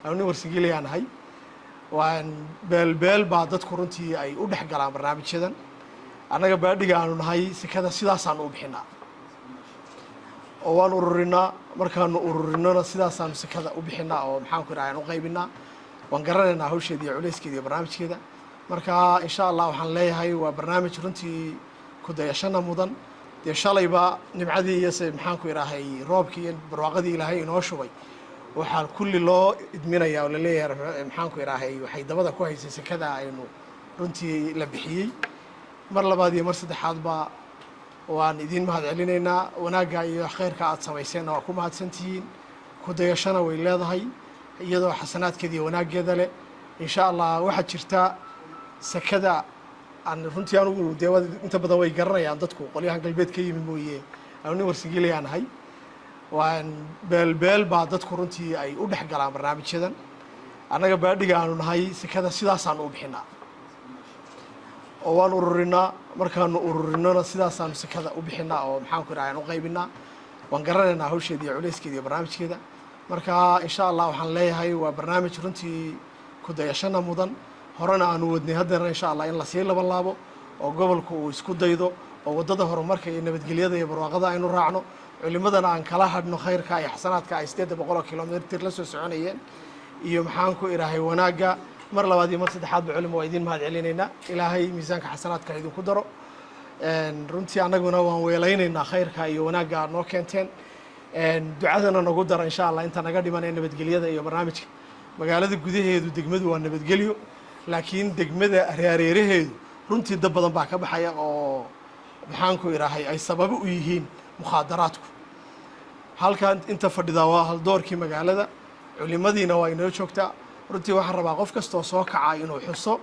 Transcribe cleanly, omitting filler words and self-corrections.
أنا ورسجلي أنا هاي وأن بال بعض كورنتي أي ودح قلام برنامج شدن أنا قبل أنا هاي سكذا سيداس عن أبحنا وأنا أورينا مركان أورينا سيداس عن سكذا أبحنا أو محاكم راعي نقيبنا وانقررنا هو شيء دي عليس كذي برنامج كذا مركا إن شاء الله وحن لي هاي وبرنامج رنتي كده يشنا مدن إن شاء الله يبقى نبعدي يسمى محاكم راعي روبكي برواقدي لهاي نوشوي waxaan kulli loo idminayaa oo la leeyahay maxaan ku iraahay waxay dabada ku haysay sakada aynu runtii la bixiyay mar labaad iyo mar saddexaad ba waan idin mahad celinaynaa wanaaga iyo khayrka aad samayseen oo ku mahadsantihiin ku dayashana way leedahay iyadoo xasanaadkeeda iyo wanaageeda leh insha Allah waxa jirta sakada aan runtii anigu deewada inta badan way garanayaan dadku qolyahan galbeed ka yimid mooyee aan warsigilayanahay وأن بال بعض كورنتي أي ودح قلام برنامج شدن أنا قبل أنا هاي سكذا سيداس عن أبحنا وأنا أورينا مركان أورينا سيداس عن سكذا أبحنا أو محاكم راعي نقيبنا وانقررنا هو شيء دي عليس كذي برنامج كذا مركا إن شاء الله وحن لي هاي وبرنامج رنتي كده يشنا مدن هرنا أنا ودني هذا إن شاء الله إن الله سيل بالله وقبل كو يسكت دايدو ووضده هرم مركا إن بتقليده يبرواقده إنه راعنو culimadana aan kala hadhno khayrka iyo xasanaadka ay 800 kilomitir la soo soconayeen iyo maxaan ku iraahay wanaaga mar labaad iyo mar saddexaad ba culimo idin mahad celinayna ilaahay miisaanka xasanaadka idin ku daro runtii anaguna waan weelaynayna khayrka iyo wanaaga noo keenteen ducadana nagu daro insha Allah inta naga dhimanay nabadgelyada iyo barnaamijka magaalada gudaheedu degmadu waa nabadgelyo laakiin degmada hareeraheedu runtii dad badan baa ka baxaya oo maxaan ku iraahay ay sabab u yihiin مخدراتكم هل كانت أنت فردوا هل دورك مجالدا علمادينا وينو شوكتا رتي واحد ربع قف كستو سوق عاينو حصو